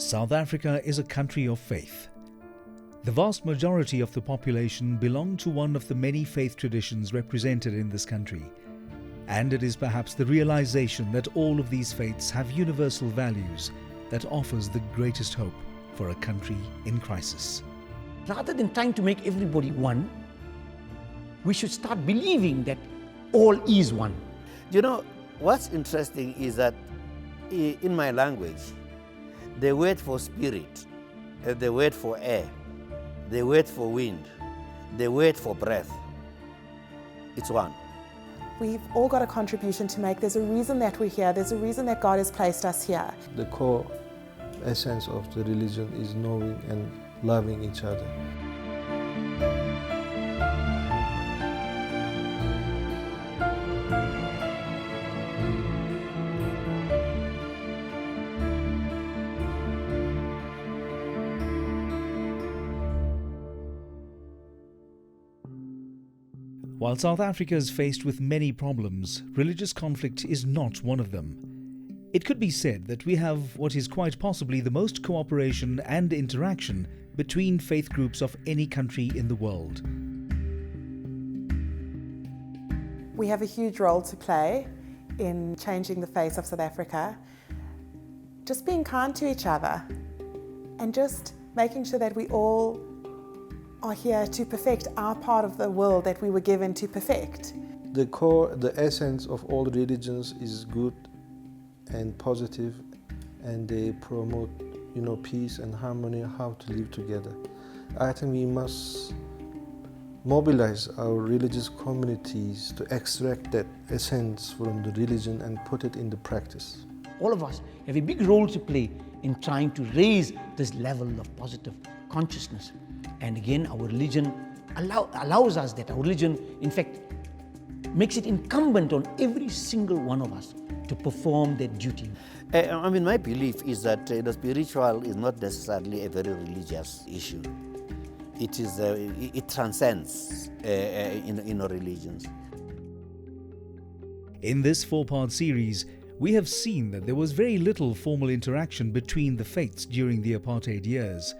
South Africa is a country of faith. The vast majority of the population belong to one of the many faith traditions represented in this country, and it is perhaps the realization that all of these faiths have universal values that offers the greatest hope for a country in crisis. Rather than trying to make everybody one, we should start believing that all is one. You know, what's interesting is that in my language, the word for spirit, the word for air, the word for wind, the word for breath, it's one. We've all got a contribution to make. There's a reason that we're here. There's a reason that God has placed us here. The core essence of the religion is knowing and loving each other. While South Africa is faced with many problems, religious conflict is not one of them. It could be said that we have what is quite possibly the most cooperation and interaction between faith groups of any country in the world. We have a huge role to play in changing the face of South Africa. Just being kind to each other and just making sure that we all are here to perfect our part of the world that we were given to perfect. The core, the essence of all religions is good and positive, and they promote, peace and harmony, how to live together. I think we must mobilize our religious communities to extract that essence from the religion and put it into practice. All of us have a big role to play in trying to raise this level of positive consciousness. And again, our religion allows us that. Our religion, in fact, makes it incumbent on every single one of us to perform that duty. My belief is that the spiritual is not necessarily a very religious issue. It transcends in our religions. In this four-part series, we have seen that there was very little formal interaction between the faiths during the apartheid years.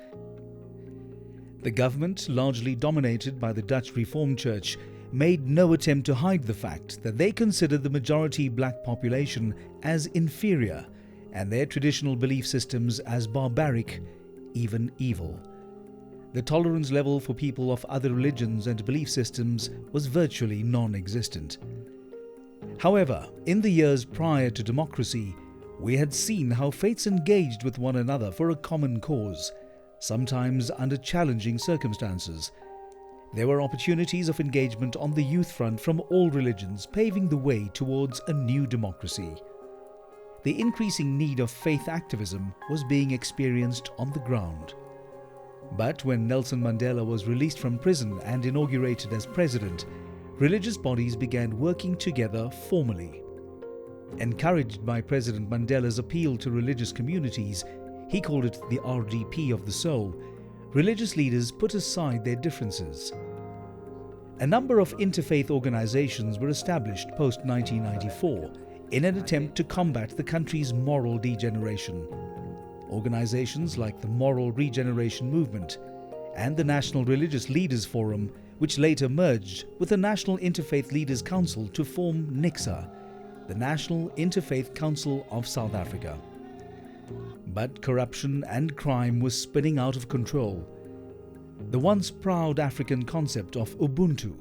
The government, largely dominated by the Dutch Reformed Church, made no attempt to hide the fact that they considered the majority black population as inferior and their traditional belief systems as barbaric, even evil. The tolerance level for people of other religions and belief systems was virtually non-existent. However, in the years prior to democracy, we had seen how faiths engaged with one another for a common cause, sometimes under challenging circumstances. There were opportunities of engagement on the youth front from all religions, paving the way towards a new democracy. The increasing need of faith activism was being experienced on the ground. But when Nelson Mandela was released from prison and inaugurated as president, religious bodies began working together formally. Encouraged by President Mandela's appeal to religious communities, he called it the RDP of the soul, religious leaders put aside their differences. A number of interfaith organizations were established post-1994 in an attempt to combat the country's moral degeneration. Organizations like the Moral Regeneration Movement and the National Religious Leaders Forum, which later merged with the National Interfaith Leaders Council to form NICSA, the National Interfaith Council of South Africa. But corruption and crime was spinning out of control. The once proud African concept of Ubuntu,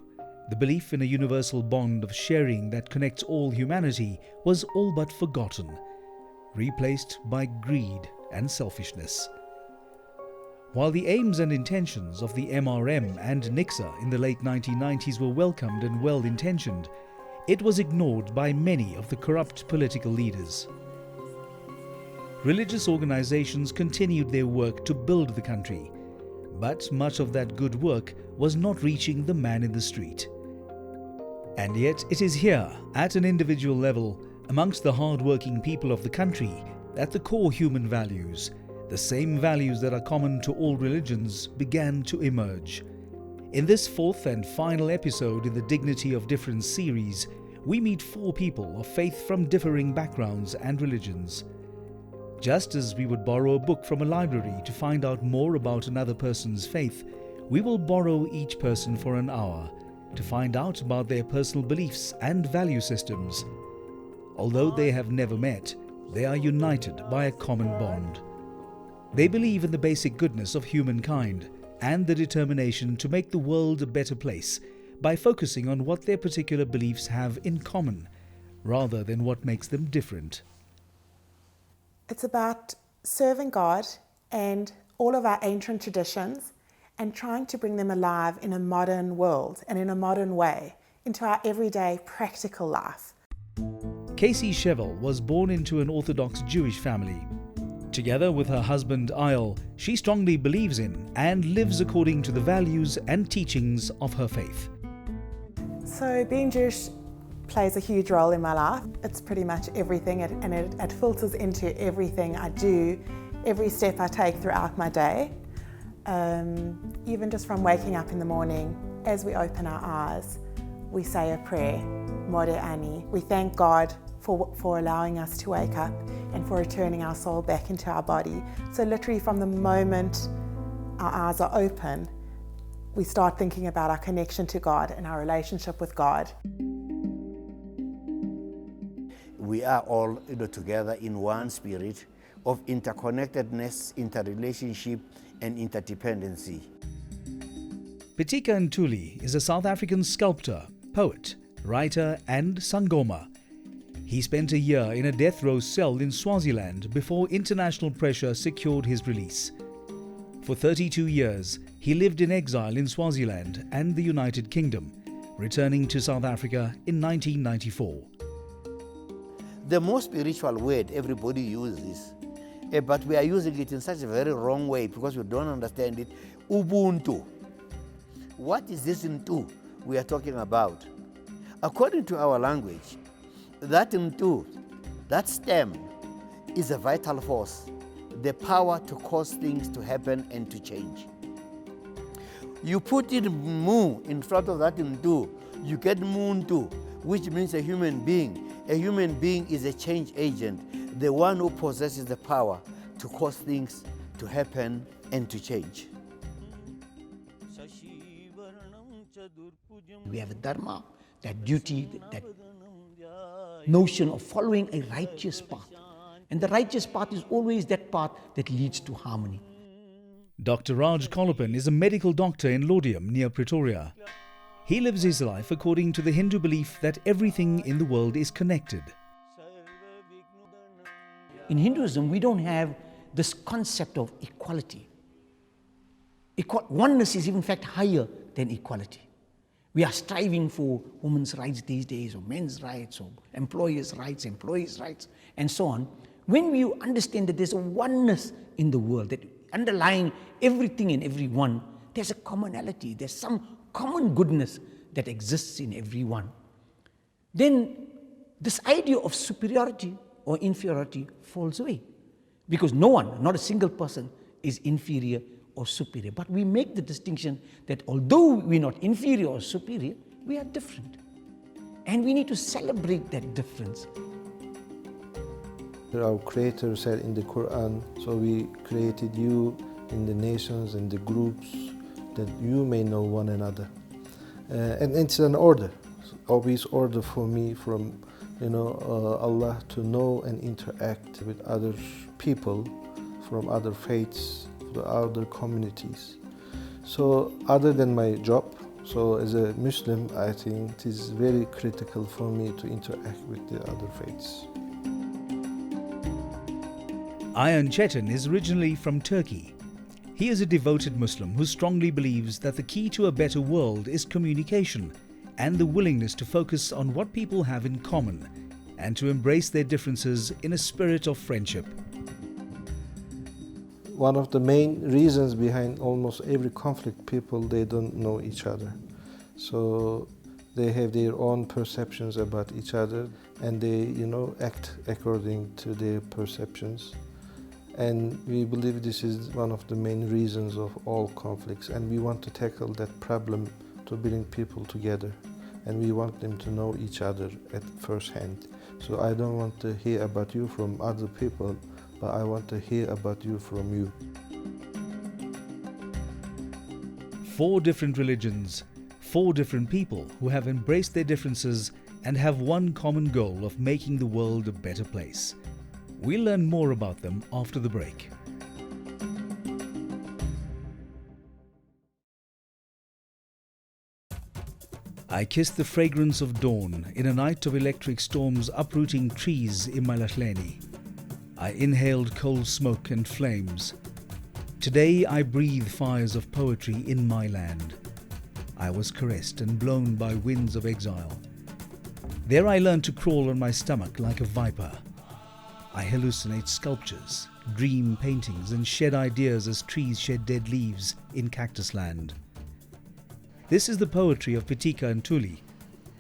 the belief in a universal bond of sharing that connects all humanity, was all but forgotten, replaced by greed and selfishness. While the aims and intentions of the MRM and NICSA in the late 1990s were welcomed and well-intentioned, it was ignored by many of the corrupt political leaders. Religious organizations continued their work to build the country, but much of that good work was not reaching the man in the street. And yet it is here, at an individual level, amongst the hard-working people of the country, that the core human values, the same values that are common to all religions, began to emerge. In this fourth and final episode in the Dignity of Difference series, we meet four people of faith from differing backgrounds and religions. Just as we would borrow a book from a library to find out more about another person's faith, we will borrow each person for an hour to find out about their personal beliefs and value systems. Although they have never met, they are united by a common bond. They believe in the basic goodness of humankind and the determination to make the world a better place by focusing on what their particular beliefs have in common, rather than what makes them different. It's about serving God and all of our ancient traditions and trying to bring them alive in a modern world and in a modern way into our everyday practical life. Casey Cheval was born into an Orthodox Jewish family. Together with her husband Ayel, she strongly believes in and lives according to the values and teachings of her faith. So being Jewish plays a huge role in my life. It's pretty much everything, and it filters into everything I do, every step I take throughout my day. Even just from waking up in the morning, as we open our eyes, we say a prayer, More Ani. We thank God for allowing us to wake up and for returning our soul back into our body. So literally from the moment our eyes are open, we start thinking about our connection to God and our relationship with God. We are all together in one spirit of interconnectedness, interrelationship, and interdependency. Pitika Ntuli is a South African sculptor, poet, writer and sangoma. He spent a year in a death row cell in Swaziland before international pressure secured his release. For 32 years, he lived in exile in Swaziland and the United Kingdom, returning to South Africa in 1994. The most spiritual word everybody uses, but we are using it in such a very wrong way because we don't understand it. Ubuntu. What is this Ntu we are talking about? According to our language, that Ntu, that stem, is a vital force, the power to cause things to happen and to change. You put in Mu in front of that Ntu, you get Muntu, which means a human being. A human being is a change agent, the one who possesses the power to cause things to happen and to change. We have a dharma, that duty, that notion of following a righteous path. And the righteous path is always that path that leads to harmony. Dr. Raj Kolopan is a medical doctor in Laudium near Pretoria. He lives his life according to the Hindu belief that everything in the world is connected. In Hinduism, we don't have this concept of equality. Oneness is in fact higher than equality. We are striving for women's rights these days, or men's rights, or employers' rights, and so on. When we understand that there's a oneness in the world, that underlying everything and everyone, there's a commonality, there's some common goodness that exists in everyone, then this idea of superiority or inferiority falls away. Because no one, not a single person, is inferior or superior. But we make the distinction that although we're not inferior or superior, we are different. And we need to celebrate that difference. Our Creator said in the Quran, so we created you in the nations and the groups that you may know one another. And it's an order, obvious order for me from Allah to know and interact with other people from other faiths, from other communities. So other than my job, so as a Muslim, I think it is very critical for me to interact with the other faiths. Ayan Chetan is originally from Turkey. He is a devoted Muslim who strongly believes that the key to a better world is communication and the willingness to focus on what people have in common and to embrace their differences in a spirit of friendship. One of the main reasons behind almost every conflict, people, they don't know each other. So they have their own perceptions about each other and they, act according to their perceptions. And we believe this is one of the main reasons of all conflicts, and we want to tackle that problem to bring people together, and we want them to know each other at first hand. So I don't want to hear about you from other people but I want to hear about you from you. 4 different religions, 4 different people who have embraced their differences and have one common goal of making the world a better place. We'll learn more about them after the break. I kissed the fragrance of dawn in a night of electric storms uprooting trees in Malahleni. I inhaled coal smoke and flames. Today I breathe fires of poetry in my land. I was caressed and blown by winds of exile. There I learned to crawl on my stomach like a viper. I hallucinate sculptures, dream paintings and shed ideas as trees shed dead leaves in cactus land. This is the poetry of Pitika Ntuli,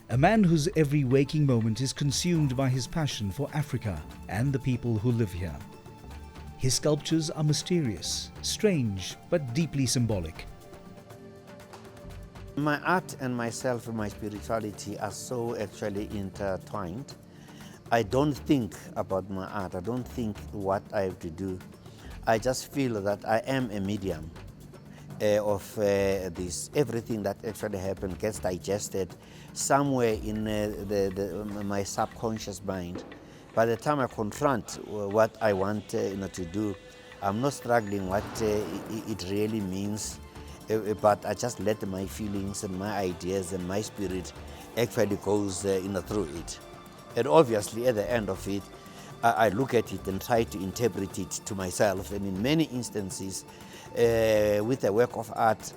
a man whose every waking moment is consumed by his passion for Africa and the people who live here. His sculptures are mysterious, strange, but deeply symbolic. My art and myself and my spirituality are so actually intertwined. I don't think about my art. I don't think what I have to do. I just feel that I am a medium of this. Everything that actually happens gets digested somewhere in my subconscious mind. By the time I confront what I want to do, I'm not struggling what it really means, but I just let my feelings and my ideas and my spirit actually goes through it. And obviously at the end of it, I look at it and try to interpret it to myself. And in many instances, with a work of art,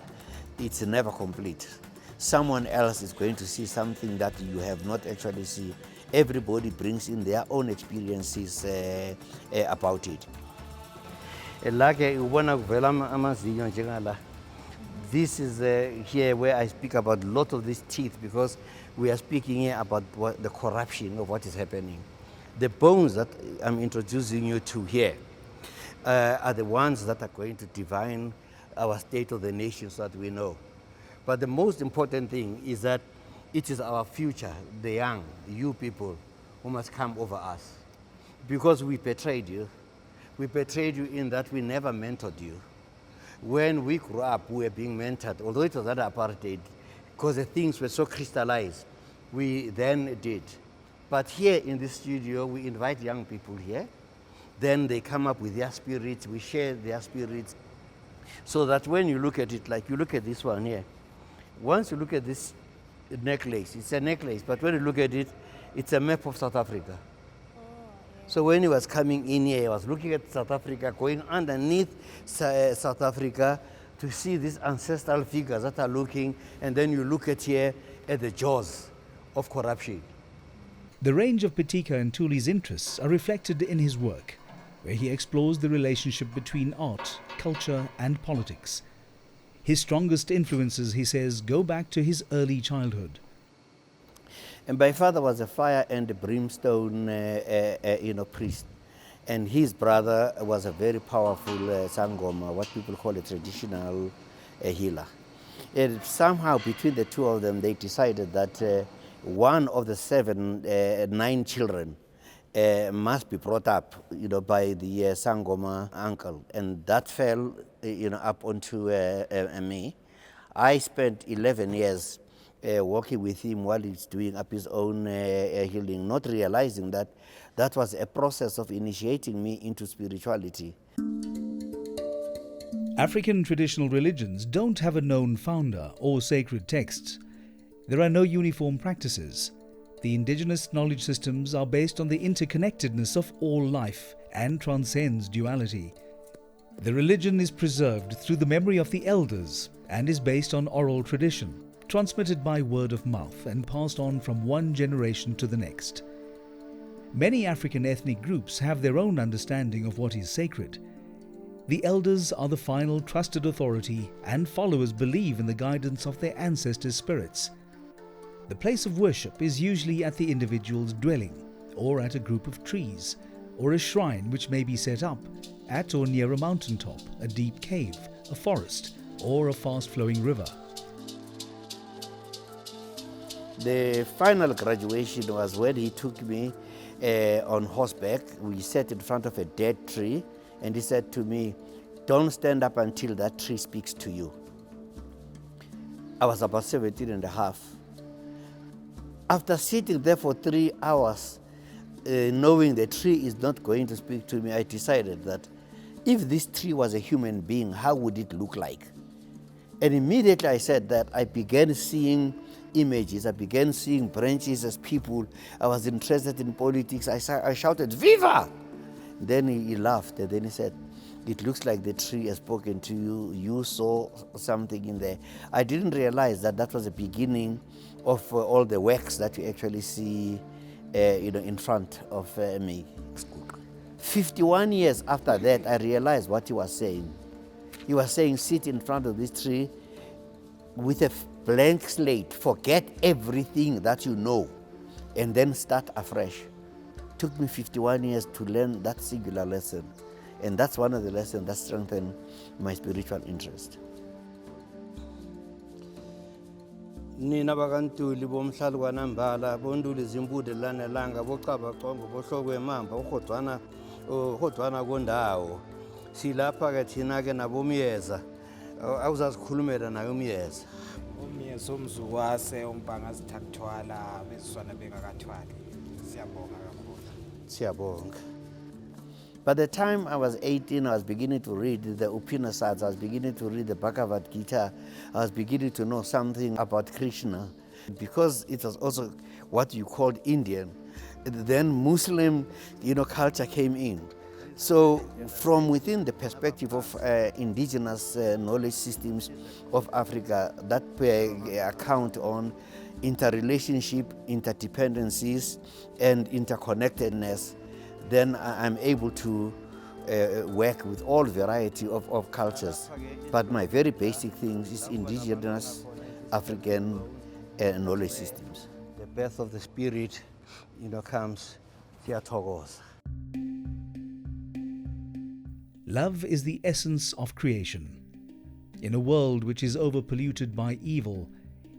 it's never complete. Someone else is going to see something that you have not actually seen. Everybody brings in their own experiences about it. This is here where I speak about a lot of these teeth, because we are speaking here about the corruption of what is happening. The bones that I'm introducing you to here are the ones that are going to define our state of the nations that we know. But the most important thing is that it is our future, the young, you people, who must come over us. Because we betrayed you. We betrayed you in that we never mentored you. When we grew up, we were being mentored, although it was under apartheid, because the things were so crystallized, we then did. But here in the studio, we invite young people here. Then they come up with their spirits, we share their spirits, so that when you look at it, like you look at this one here, once you look at this necklace, it's a necklace, but when you look at it, it's a map of South Africa. So when he was coming in here, he was looking at South Africa, going underneath South Africa to see these ancestral figures that are looking, and then you look at here at the jaws of corruption. The range of Pitika Ntuli's interests are reflected in his work, where he explores the relationship between art, culture and politics. His strongest influences, he says, go back to his early childhood. And my father was a fire and brimstone priest. And his brother was a very powerful sangoma, what people call a traditional healer. And somehow between the two of them, they decided that one of the 9 children must be brought up, by the sangoma uncle. And that fell, up onto me. I spent 11 years working with him while he's doing up his own healing, not realizing that that was a process of initiating me into spirituality. African traditional religions don't have a known founder or sacred texts. There are no uniform practices. The indigenous knowledge systems are based on the interconnectedness of all life and transcends duality. The religion is preserved through the memory of the elders and is based on oral tradition, transmitted by word of mouth and passed on from one generation to the next. Many African ethnic groups have their own understanding of what is sacred. The elders are the final trusted authority, and followers believe in the guidance of their ancestors' spirits. The place of worship is usually at the individual's dwelling, or at a group of trees, or a shrine which may be set up at or near a mountaintop, a deep cave, a forest, or a fast-flowing river. The final graduation was when he took me on horseback. We sat in front of a dead tree, and he said to me, "Don't stand up until that tree speaks to you." I was about 17 and a half. After sitting there for 3 hours, knowing the tree is not going to speak to me, I decided that if this tree was a human being, how would it look like? And immediately I said that I began seeing images, I began seeing branches as people. I was interested in politics. I shouted, "Viva!" Then he laughed, and then he said, "It looks like the tree has spoken to you. You saw something in there." I didn't realize that that was the beginning of all the works that you actually see in front of me. 51 years after that, I realized what he was saying. He was saying, sit in front of this tree with a blank slate, forget everything that you know, and then start afresh. It took me 51 years to learn that singular lesson. And that's one of the lessons that strengthened my spiritual interest. Nina bakantuli bomhlalo kwanambala bonduli zimbude lanelanga boqaba qongo bohlokwe mamba ugodwana kondawo silapha ke thina ke nabomyeza awuzazikhulumela nayo umyeza umyeza umzukwase umbanga zithathwala beziswana bengakathwali siyabonga kakhulu Siyabonga. By the time I was 18, I was beginning to read the Upanishads, I was beginning to read the Bhagavad Gita, I was beginning to know something about Krishna. Because it was also what you called Indian, then Muslim culture came in. So from within the perspective of indigenous knowledge systems of Africa, that account on interrelationship, interdependencies, and interconnectedness, then I'm able to work with all variety of cultures. But my very basic things is indigenous African knowledge systems. The birth of the spirit comes siyathokoza. Love is the essence of creation. In a world which is overpolluted by evil,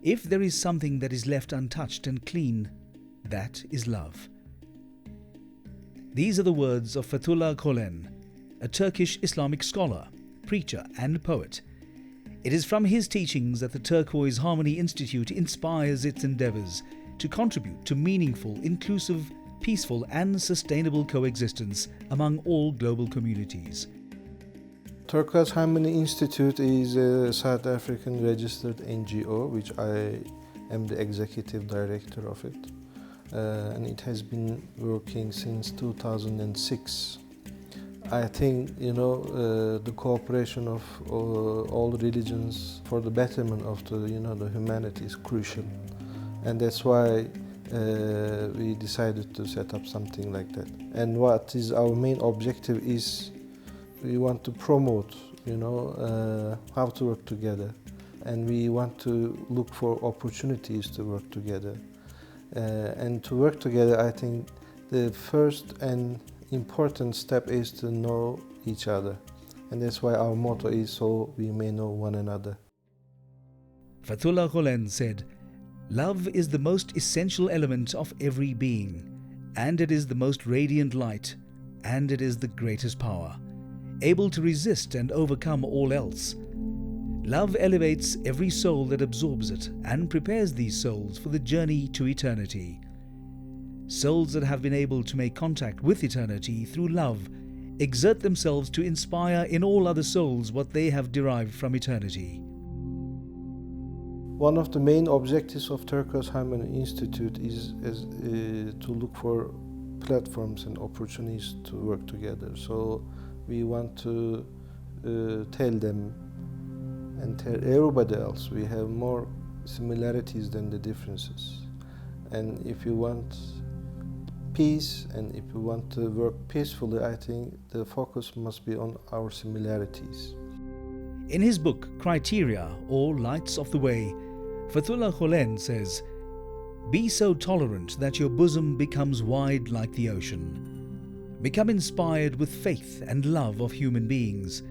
if there is something that is left untouched and clean, that is love. These are the words of Fethullah Gülen, a Turkish Islamic scholar, preacher and poet. It is from his teachings that the Turquoise Harmony Institute inspires its endeavours to contribute to meaningful, inclusive, peaceful and sustainable coexistence among all global communities. Turquoise Harmony Institute is a South African registered NGO, which I am the executive director of it. And it has been working since 2006. I think, the cooperation of all religions for the betterment of the humanity is crucial. And that's why we decided to set up something like that. And what is our main objective is we want to promote, how to work together. And we want to look for opportunities to work together. And to work together, I think the first and important step is to know each other. And that's why our motto is so we may know one another. Fethullah Gülen said, "Love is the most essential element of every being, and it is the most radiant light, and it is the greatest power, able to resist and overcome all else. Love elevates every soul that absorbs it and prepares these souls for the journey to eternity. Souls that have been able to make contact with eternity through love exert themselves to inspire in all other souls what they have derived from eternity." One of the main objectives of Turquoise Harmony Institute is to look for platforms and opportunities to work together. So we want to tell them and tell everybody else we have more similarities than the differences. And if you want peace and if you want to work peacefully, I think the focus must be on our similarities. In his book Criteria, or Lights of the Way, Fethullah Gülen says, "Be so tolerant that your bosom becomes wide like the ocean. Become inspired with faith and love of human beings.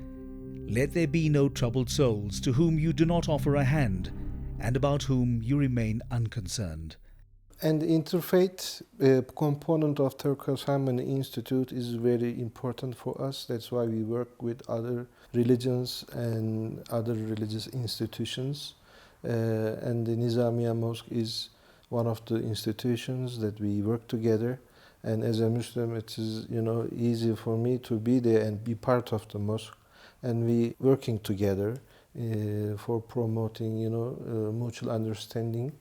Let there be no troubled souls to whom you do not offer a hand and about whom you remain unconcerned." And the interfaith component of Turkish Harmony Institute is very important for us. That's why we work with other religions and other religious institutions. And the Nizamiya Mosque is one of the institutions that we work together. And as a Muslim, it is easy for me to be there and be part of the mosque. And we working together for promoting mutual understanding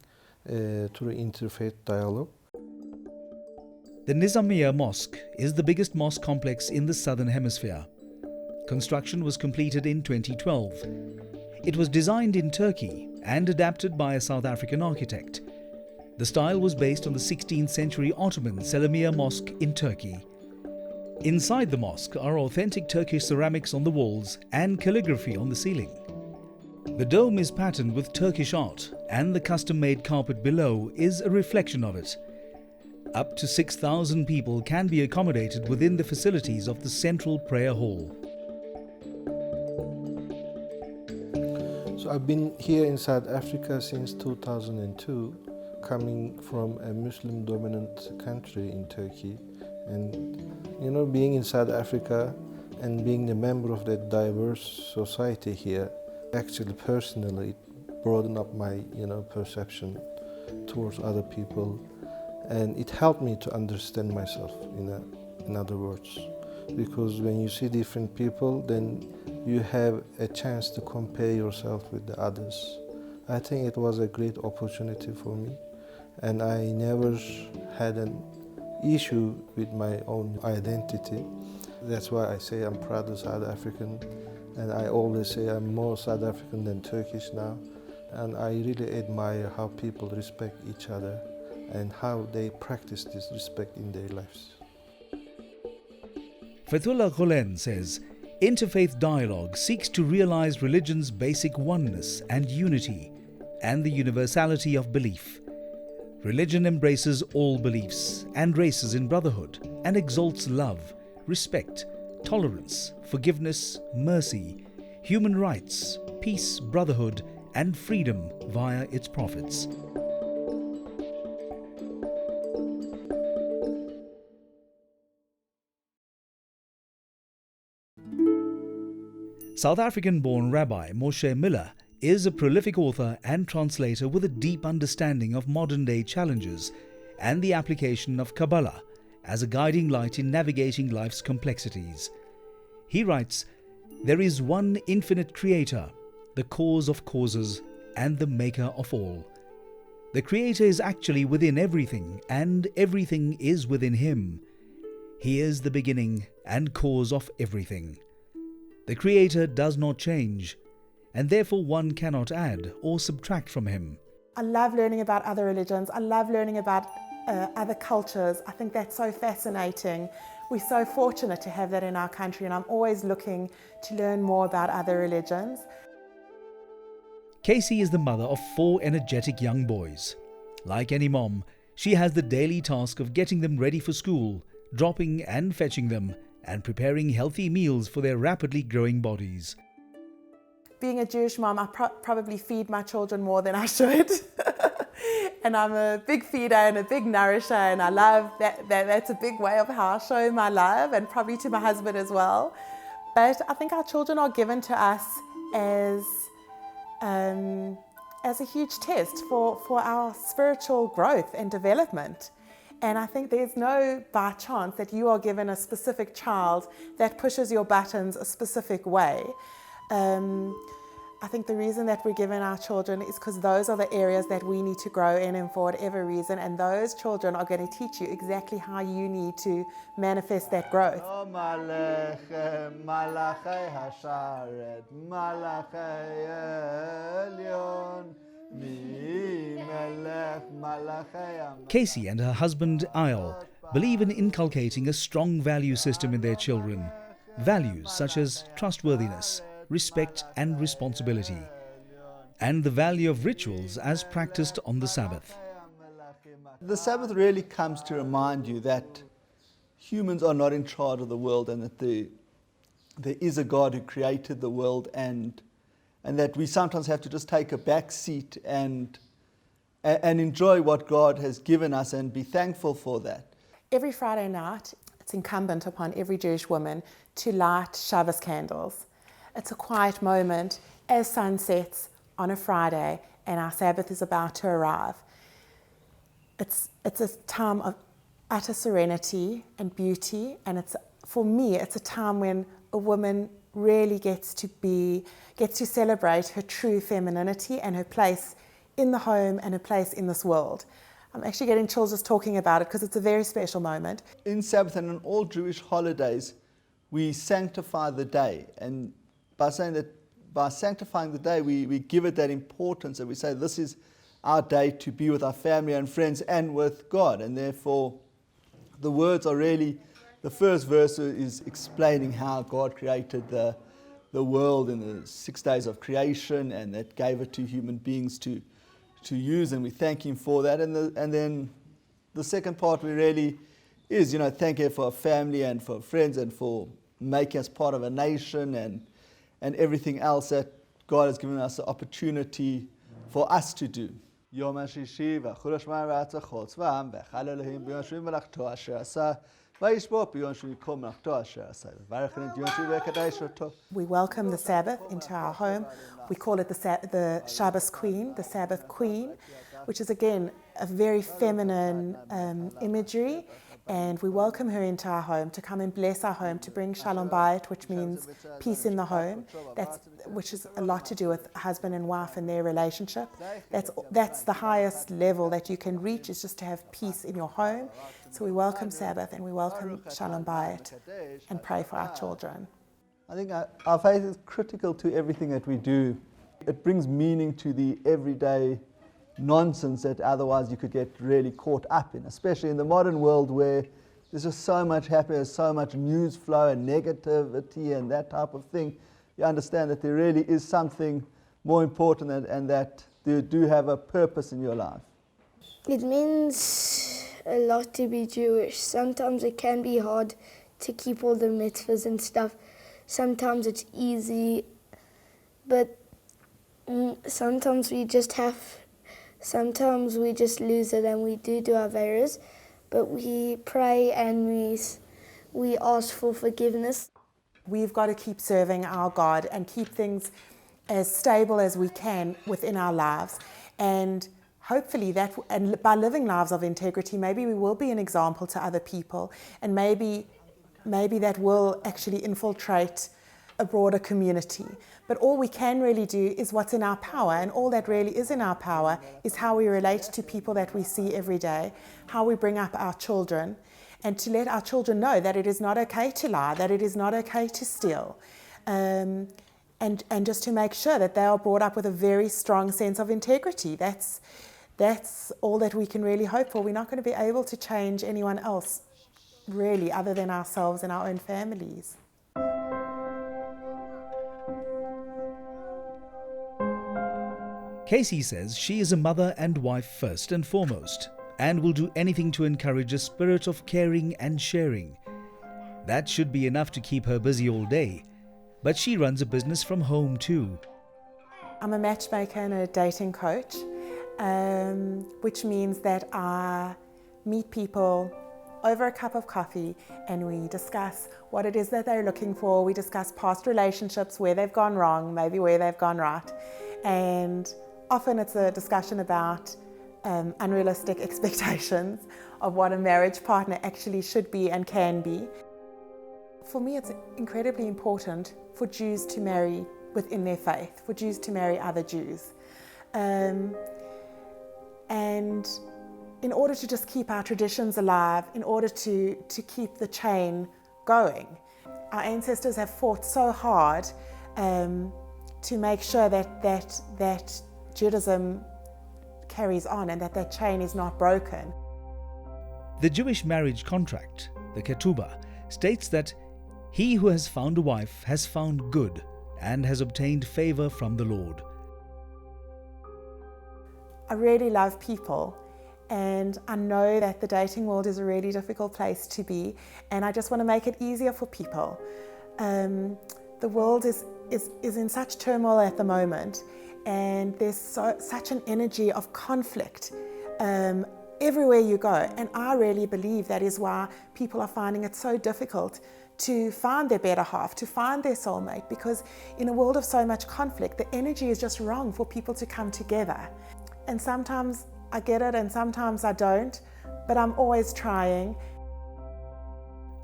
through interfaith dialogue. The Nizamiya Mosque is the biggest mosque complex in the Southern Hemisphere. Construction was completed in 2012. It was designed in Turkey and adapted by a South African architect. The style was based on the 16th century Ottoman Selimiye Mosque in Turkey. Inside the mosque are authentic Turkish ceramics on the walls and calligraphy on the ceiling. The dome is patterned with Turkish art, and the custom-made carpet below is a reflection of it. Up to 6,000 people can be accommodated within the facilities of the central prayer hall. So I've been here in South Africa since 2002, coming from a Muslim-dominant country in Turkey. And being in South Africa and being a member of that diverse society here, actually personally it broadened up my perception towards other people, and it helped me to understand myself in other words, because when you see different people, then you have a chance to compare yourself with the others. I think it was a great opportunity for me, and I never had an issue with my own identity. That's why I say I'm proud of South African, and I always say I'm more South African than Turkish now. And I really admire how people respect each other and how they practice this respect in their lives. Fethullah Gulen says, interfaith dialogue seeks to realize religion's basic oneness and unity and the universality of belief. Religion embraces all beliefs and races in brotherhood and exalts love, respect, tolerance, forgiveness, mercy, human rights, peace, brotherhood, and freedom via its prophets. South African-born Rabbi Moshe Miller is a prolific author and translator with a deep understanding of modern-day challenges and the application of Kabbalah as a guiding light in navigating life's complexities. He writes, "There is one infinite creator, the cause of causes and the maker of all. The creator is actually within everything, and everything is within him. He is the beginning and cause of everything. The creator does not change, and therefore one cannot add or subtract from him." I love learning about other religions. I love learning about other cultures. I think that's so fascinating. We're so fortunate to have that in our country, and I'm always looking to learn more about other religions. Casey is the mother of 4 energetic young boys. Like any mom, she has the daily task of getting them ready for school, dropping and fetching them, and preparing healthy meals for their rapidly growing bodies. Being a Jewish mom, I probably feed my children more than I should. And I'm a big feeder and a big nourisher, and I love that. That's a big way of how I show my love, and probably to my husband as well. But I think our children are given to us as a huge test for our spiritual growth and development. And I think there's no by chance that you are given a specific child that pushes your buttons a specific way. I think the reason that we're given our children is because those are the areas that we need to grow in, and for whatever reason, and those children are going to teach you exactly how you need to manifest that growth. Casey and her husband, Ayel, believe in inculcating a strong value system in their children. Values such as trustworthiness, respect and responsibility, and the value of rituals as practiced on the Sabbath. The Sabbath really comes to remind you that humans are not in charge of the world, and that there is a God who created the world, and that we sometimes have to just take a back seat and and enjoy what God has given us and be thankful for that. Every Friday night, it's incumbent upon every Jewish woman to light Shabbos candles. It's a quiet moment as sun sets on a Friday and our Sabbath is about to arrive. It's a time of utter serenity and beauty, and for me, it's a time when a woman really gets to celebrate her true femininity and her place in the home and her place in this world. I'm actually getting chills just talking about it because it's a very special moment. In Sabbath and on all Jewish holidays, we sanctify the day. And by sanctifying the day, we give it that importance, and we say this is our day to be with our family and friends and with God. And therefore, the words are really, the first verse is explaining how God created the world in the 6 days of creation, and that gave it to human beings to use, and we thank Him for that. And then the second part we really is, thank Him for our family and for friends and for making us part of a nation and everything else that God has given us the opportunity for us to do. יום השישי והחודש מארץ החוצבם ואכל אלוהים ביום השביעי מלאכתו אשר עשה וישבע ביום השביעי כל מלאכתו אשר עשה וברך את יום השביעי ויקדש אותו. We welcome the Sabbath into our home. We call it the Shabbos Queen, the Sabbath Queen, which is again a very feminine imagery. And we welcome her into our home to come and bless our home, to bring shalom bayit, which means peace in the home. Which is a lot to do with husband and wife and their relationship. That's the highest level that you can reach, is just to have peace in your home. So we welcome Sabbath and we welcome shalom bayit and pray for our children. I think our faith is critical to everything that we do. It brings meaning to the everyday nonsense that otherwise you could get really caught up in, especially in the modern world where there's just so much happening, so much news flow and negativity and that type of thing. You understand that there really is something more important and that you do have a purpose in your life. It means a lot to be Jewish. Sometimes it can be hard to keep all the mitzvahs and stuff. Sometimes it's easy, but sometimes we just lose it and we do averos, but we pray and we ask for forgiveness. We've got to keep serving our God and keep things as stable as we can within our lives. And hopefully and by living lives of integrity, maybe we will be an example to other people, and maybe that will actually infiltrate a broader community. But all we can really do is what's in our power, and all that really is in our power is how we relate to people that we see every day, how we bring up our children, and to let our children know that it is not okay to lie, that it is not okay to steal, and just to make sure that they are brought up with a very strong sense of integrity. That's all that we can really hope for. We're not going to be able to change anyone else, really, other than ourselves and our own families. Casey says she is a mother and wife first and foremost, and will do anything to encourage a spirit of caring and sharing. That should be enough to keep her busy all day, but she runs a business from home too. I'm a matchmaker and a dating coach, which means that I meet people over a cup of coffee and we discuss what it is that they're looking for. We discuss past relationships, where they've gone wrong, maybe where they've gone right. And often it's a discussion about unrealistic expectations of what a marriage partner actually should be and can be. For me, it's incredibly important for Jews to marry within their faith, for Jews to marry other Jews. And in order to just keep our traditions alive, in order to keep the chain going, our ancestors have fought so hard to make sure that Judaism carries on and that chain is not broken. The Jewish marriage contract, the ketubah, states that he who has found a wife has found good and has obtained favor from the Lord. I really love people, and I know that the dating world is a really difficult place to be, and I just want to make it easier for people. The world is in such turmoil at the moment, and there's such an energy of conflict everywhere you go. And I really believe that is why people are finding it so difficult to find their better half, to find their soulmate, because in a world of so much conflict, the energy is just wrong for people to come together. And sometimes I get it and sometimes I don't, but I'm always trying.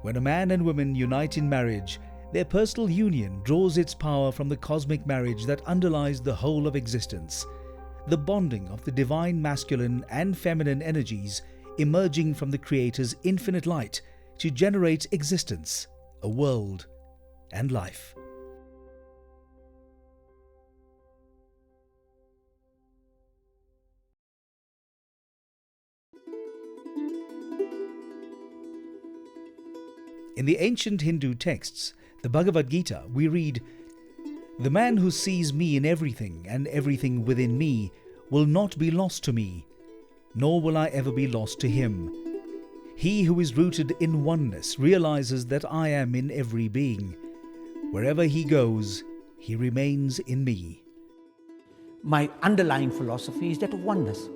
When a man and woman unite in marriage, their personal union draws its power from the cosmic marriage that underlies the whole of existence. The bonding of the divine masculine and feminine energies emerging from the Creator's infinite light to generate existence, a world, and life. In the ancient Hindu texts, the Bhagavad Gita, we read, "The man who sees me in everything and everything within me will not be lost to me, nor will I ever be lost to him. He who is rooted in oneness realizes that I am in every being. Wherever he goes, he remains in me." My underlying philosophy is that of oneness,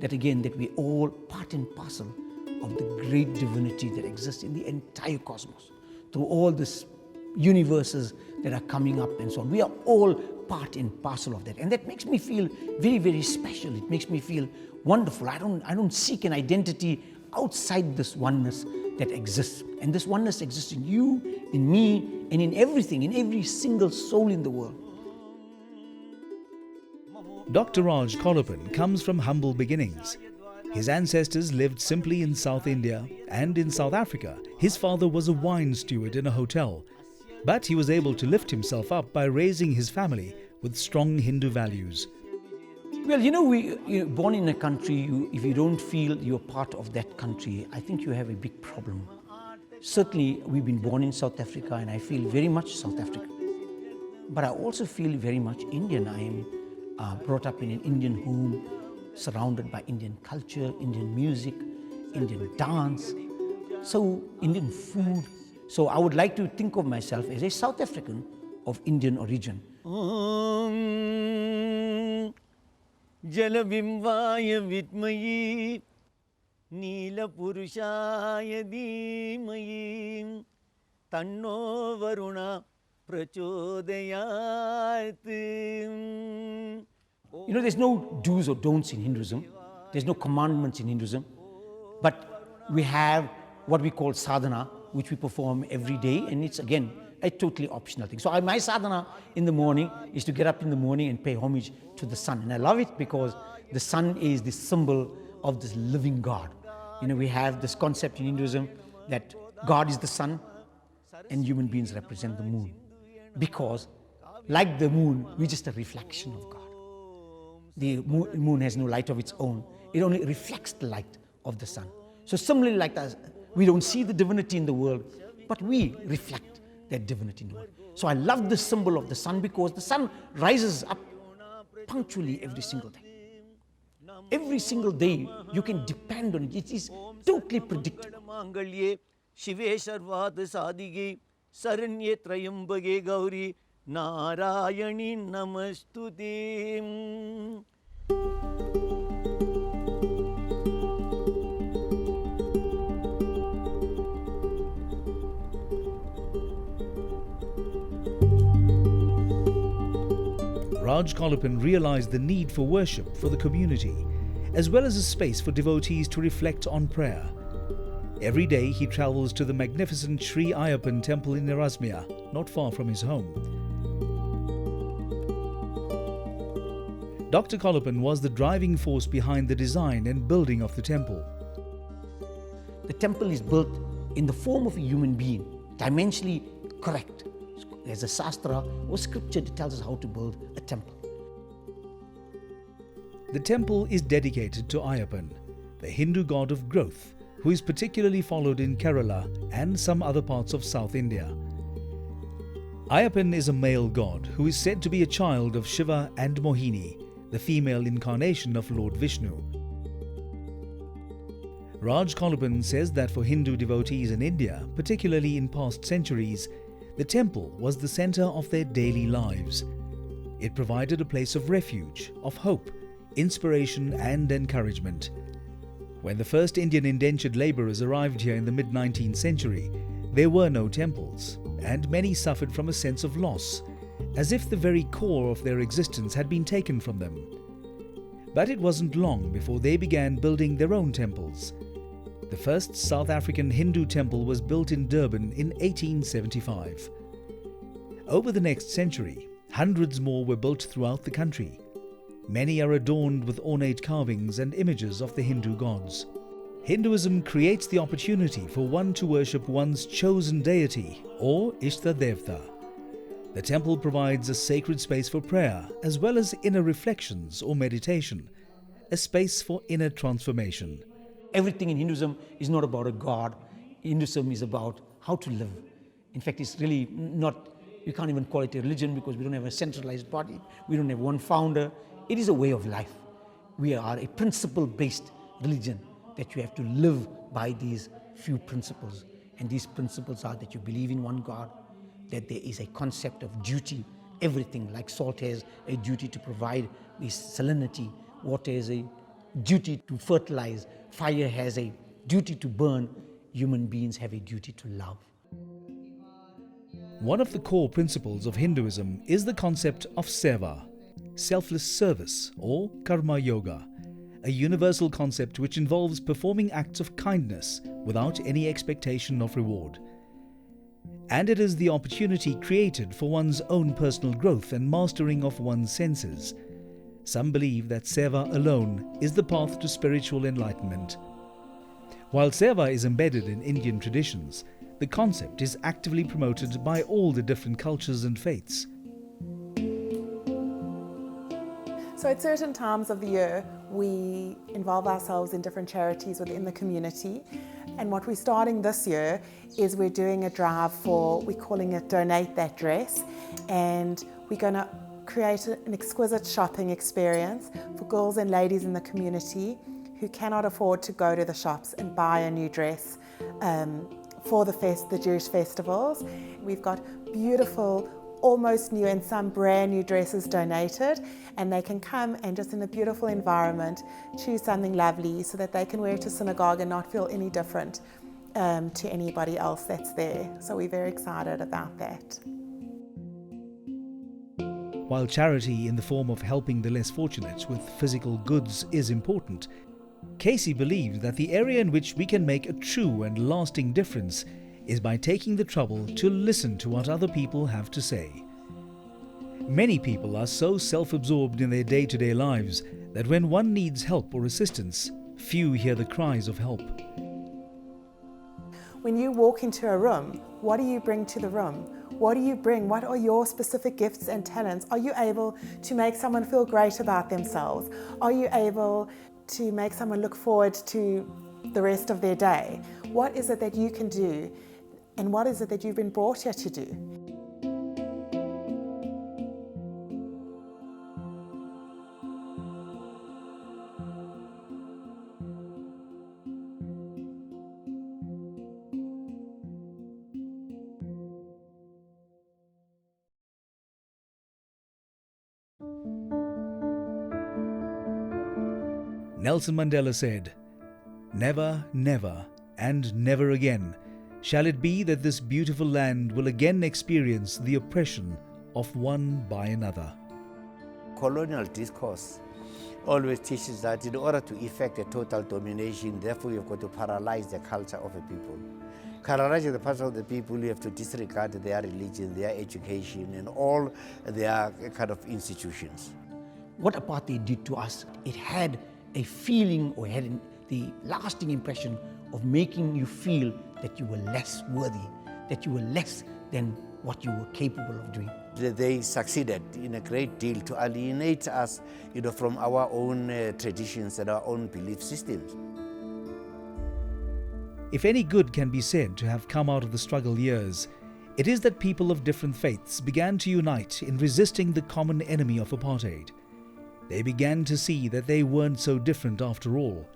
that again, that we're all part and parcel of the great divinity that exists in the entire cosmos, through all these universes that are coming up and so on. We are all part and parcel of that, and that makes me feel very, very special. It makes me feel wonderful. I don't seek an identity outside this oneness that exists, and this oneness exists in you, in me, and in everything, in every single soul in the world. Dr. Raj Kolapan comes from humble beginnings. His ancestors lived simply in South India, and in South Africa, his father was a wine steward in a hotel. But he was able to lift himself up by raising his family with strong Hindu values. Well, you're born in a country, if you don't feel you're part of that country, I think you have a big problem. Certainly, we've been born in South Africa, and I feel very much South African. But I also feel very much Indian. I am brought up in an Indian home, surrounded by Indian culture, Indian music, Indian dance, so Indian food. So I would like to think of myself as a South African of Indian origin. Jalabimbaya Vitmayi Neela Purushaya Dhimayi Tanno Varuna Prachodayat. There's no do's or don'ts in Hinduism. There's no commandments in Hinduism. But we have what we call sadhana, which we perform every day, and it's again a totally optional thing. So my sadhana in the morning is to get up in the morning and pay homage to the sun. And I love it because the sun is the symbol of this living God. We have this concept in Hinduism that God is the sun and human beings represent the moon. Because like the moon, we're just a reflection of God. The moon has no light of its own. It only reflects the light of the sun. So similarly like us, we don't see the divinity in the world, but we reflect that divinity in the world. So I love the symbol of the sun because the sun rises up punctually every single day. Every single day you can depend on it. It is totally predictable. Shivesharvat Sadige Saranye Trayambage Gauri Narayani Namastude. Raj Kolapan realized the need for worship for the community, as well as a space for devotees to reflect on prayer. Every day he travels to the magnificent Sri Ayyappan temple in Erasmia, not far from his home. Dr. Kolapan was the driving force behind the design and building of the temple. The temple is built in the form of a human being, dimensionally correct. There's a sastra or scripture that tells us how to build a temple. The temple is dedicated to Ayyappan, the Hindu god of growth, who is particularly followed in Kerala and some other parts of South India. Ayyappan is a male god who is said to be a child of Shiva and Mohini, the female incarnation of Lord Vishnu. Raj Kolapan says that for Hindu devotees in India, particularly in past centuries, the temple was the center of their daily lives. It provided a place of refuge, of hope, inspiration and encouragement. When the first Indian indentured labourers arrived here in the mid-19th century, there were no temples, and many suffered from a sense of loss, as if the very core of their existence had been taken from them. But it wasn't long before they began building their own temples. The first South African Hindu temple was built in Durban in 1875. Over the next century, hundreds more were built throughout the country. Many are adorned with ornate carvings and images of the Hindu gods. Hinduism creates the opportunity for one to worship one's chosen deity, or Ishta Devta. The temple provides a sacred space for prayer, as well as inner reflections or meditation, a space for inner transformation. Everything in Hinduism is not about a god. Hinduism is about how to live. In fact, it's really not, you can't even call it a religion because we don't have a centralized body. We don't have one founder. It is a way of life. We are a principle-based religion that you have to live by these few principles. And these principles are that you believe in one God, that there is a concept of duty. Everything, like salt has a duty to provide this salinity, water has a duty to fertilize, fire has a duty to burn, human beings have a duty to love. One of the core principles of Hinduism is the concept of seva, selfless service, or karma yoga, a universal concept which involves performing acts of kindness without any expectation of reward. And it is the opportunity created for one's own personal growth and mastering of one's senses. Some believe that seva alone is the path to spiritual enlightenment. While seva is embedded in Indian traditions, the concept is actively promoted by all the different cultures and faiths. So at certain times of the year, we involve ourselves in different charities within the community. And what we're starting this year is we're doing a drive for, we're calling it Donate That Dress. And we're going to create an exquisite shopping experience for girls and ladies in the community who cannot afford to go to the shops and buy a new dress for the Jewish festivals. We've got beautiful, almost new and some brand new dresses donated, and they can come and just in a beautiful environment choose something lovely so that they can wear it to synagogue and not feel any different to anybody else that's there. So we're very excited about that. While charity in the form of helping the less fortunate with physical goods is important, Casey believes that the area in which we can make a true and lasting difference is by taking the trouble to listen to what other people have to say. Many people are so self-absorbed in their day-to-day lives that when one needs help or assistance, few hear the cries of help. When you walk into a room, what do you bring to the room? What do you bring? What are your specific gifts and talents? Are you able to make someone feel great about themselves? Are you able to make someone look forward to the rest of their day? What is it that you can do? And what is it that you've been brought here to do? Nelson Mandela said, "Never, never, and never again shall it be that this beautiful land will again experience the oppression of one by another." Colonial discourse always teaches that in order to effect a total domination, therefore you've got to paralyze the culture of a people. Paralyzing the culture of the people, you have to disregard their religion, their education, and all their kind of institutions. What apartheid did to us, it had a feeling or had the lasting impression of making you feel that you were less worthy, that you were less than what you were capable of doing. They succeeded in a great deal to alienate us, from our own traditions and our own belief systems. If any good can be said to have come out of the struggle years, it is that people of different faiths began to unite in resisting the common enemy of apartheid. They began to see that they weren't so different after all,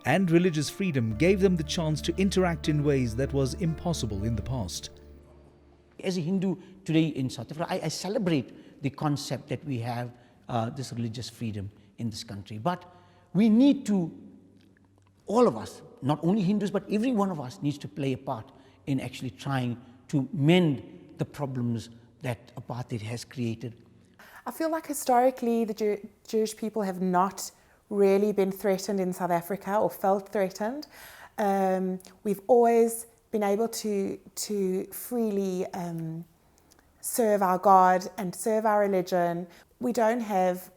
and religious freedom gave them the chance to interact in ways that was impossible in the past. As a Hindu today in South Africa, I celebrate the concept that we have this religious freedom in this country. But we need to, all of us, not only Hindus, but every one of us needs to play a part in actually trying to mend the problems that apartheid has created. I feel like historically the Jewish people have not really been threatened in South Africa or felt threatened. We've always been able to freely serve our God and serve our religion. We don't have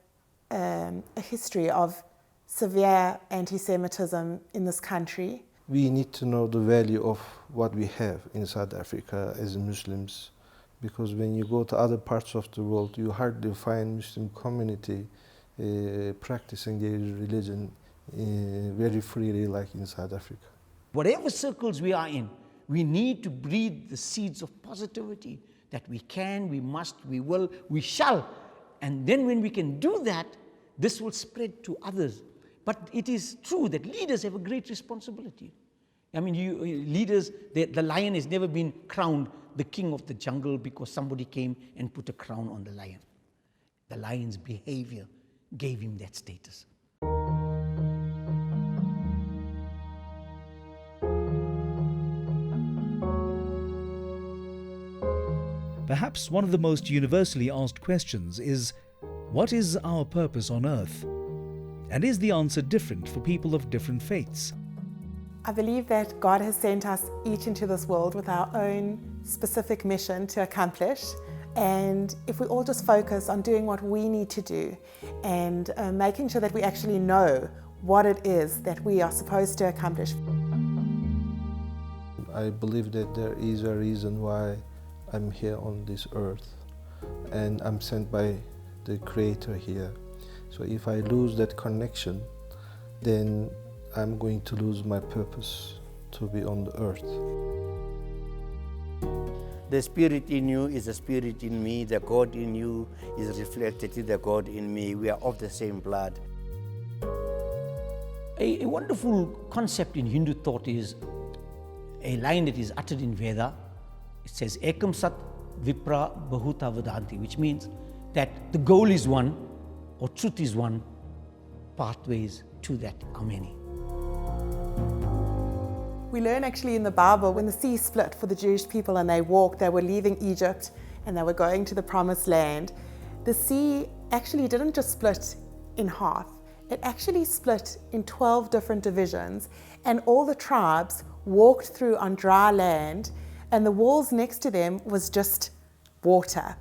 a history of severe anti-Semitism in this country. We need to know the value of what we have in South Africa as Muslims, because when you go to other parts of the world, you hardly find Muslim community practicing their religion very freely like in South Africa. Whatever circles we are in, we need to breathe the seeds of positivity that we can, we must, we will, we shall. And then when we can do that, this will spread to others. But it is true that leaders have a great responsibility. I mean, leaders, the lion has never been crowned the king of the jungle because somebody came and put a crown on the lion. The lion's behavior gave him that status. Perhaps one of the most universally asked questions is, what is our purpose on earth? And is the answer different for people of different faiths? I believe that God has sent us each into this world with our own specific mission to accomplish. And if we all just focus on doing what we need to do and making sure that we actually know what it is that we are supposed to accomplish. I believe that there is a reason why I'm here on this earth, and I'm sent by the Creator here. So if I lose that connection, then I'm going to lose my purpose to be on the earth. The spirit in you is the spirit in me. The God in you is reflected in the God in me. We are of the same blood. A wonderful concept in Hindu thought is a line that is uttered in Veda. It says, Ekam Sat Vipra Bahuta Vadanti, which means that the goal is one, or truth is one, pathways to that are many. We learn actually in the Bible when the sea split for the Jewish people and they were leaving Egypt and they were going to the promised land. The sea actually didn't just split in half, it actually split in 12 different divisions, and all the tribes walked through on dry land, and the walls next to them was just water.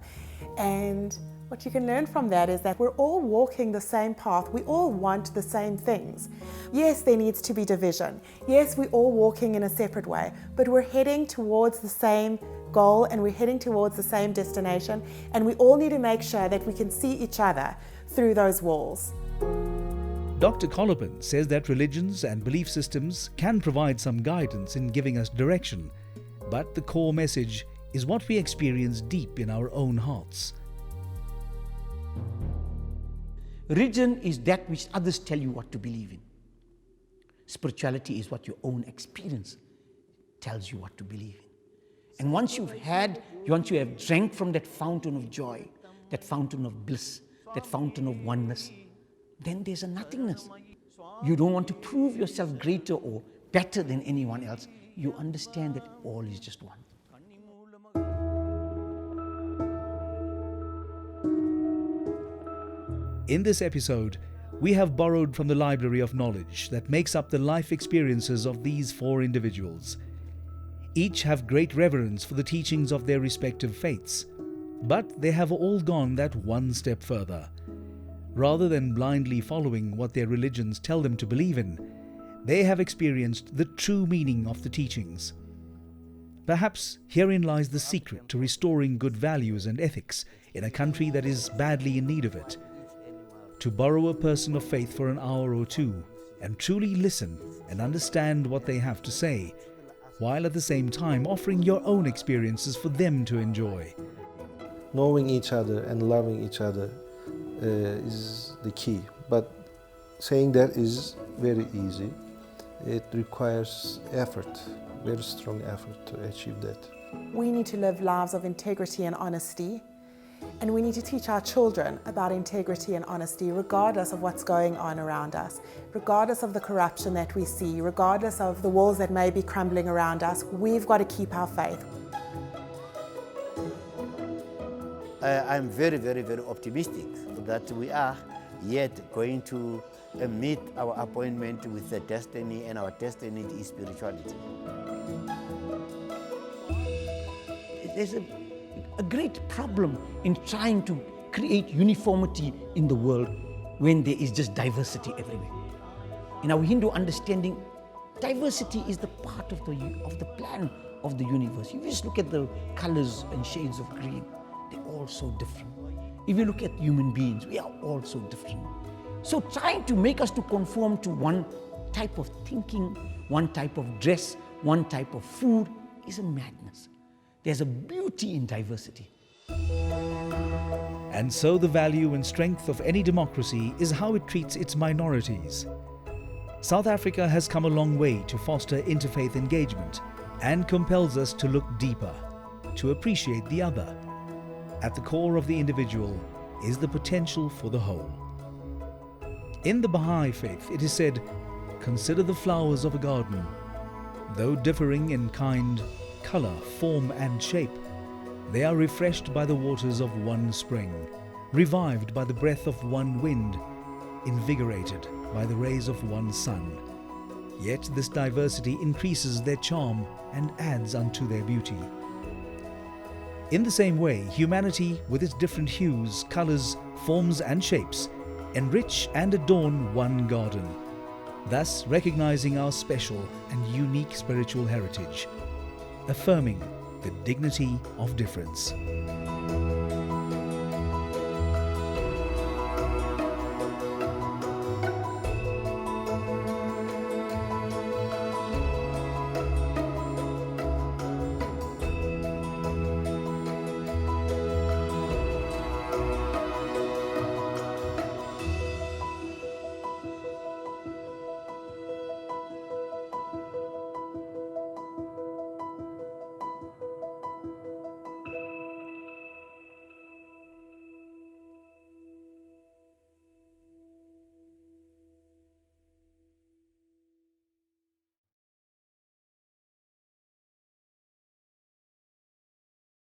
And what you can learn from that is that we're all walking the same path. We all want the same things. Yes, there needs to be division. Yes, we're all walking in a separate way, but we're heading towards the same goal and we're heading towards the same destination, and we all need to make sure that we can see each other through those walls. Dr. Colopin says that religions and belief systems can provide some guidance in giving us direction, but the core message is what we experience deep in our own hearts. Religion is that which others tell you what to believe in. Spirituality is what your own experience tells you what to believe in. And once you have drank from that fountain of joy, that fountain of bliss, that fountain of oneness, then there's a nothingness. You don't want to prove yourself greater or better than anyone else. You understand that all is just one. In this episode, we have borrowed from the library of knowledge that makes up the life experiences of these four individuals. Each have great reverence for the teachings of their respective faiths, but they have all gone that one step further. Rather than blindly following what their religions tell them to believe in, they have experienced the true meaning of the teachings. Perhaps herein lies the secret to restoring good values and ethics in a country that is badly in need of it. To borrow a person of faith for an hour or two and truly listen and understand what they have to say, while at the same time offering your own experiences for them to enjoy. Knowing each other and loving each other is the key, but saying that is very easy. It requires effort, very strong effort to achieve that. we need to live lives of integrity and honesty. And we need to teach our children about integrity and honesty, regardless of what's going on around us, regardless of the corruption that we see, regardless of the walls that may be crumbling around us. We've got to keep our faith. I'm very, very, very optimistic that we are yet going to meet our appointment with the destiny, and our destiny is spirituality. There's a great problem in trying to create uniformity in the world when there is just diversity everywhere. In our Hindu understanding, diversity is the part of the plan of the universe. You just look at the colors and shades of green, they're all so different. If you look at human beings, we are all so different. So trying to make us to conform to one type of thinking, one type of dress, one type of food is a madness. There's a beauty in diversity. And so the value and strength of any democracy is how it treats its minorities. South Africa has come a long way to foster interfaith engagement and compels us to look deeper, to appreciate the other. At the core of the individual is the potential for the whole. In the Baha'i faith, it is said, "Consider the flowers of a garden. Though differing in kind, color, form and shape, they are refreshed by the waters of one spring, revived by the breath of one wind, invigorated by the rays of one sun. Yet this diversity increases their charm and adds unto their beauty." In the same way, humanity, with its different hues, colors, forms and shapes, enrich and adorn one garden, thus recognizing our special and unique spiritual heritage, affirming the dignity of difference.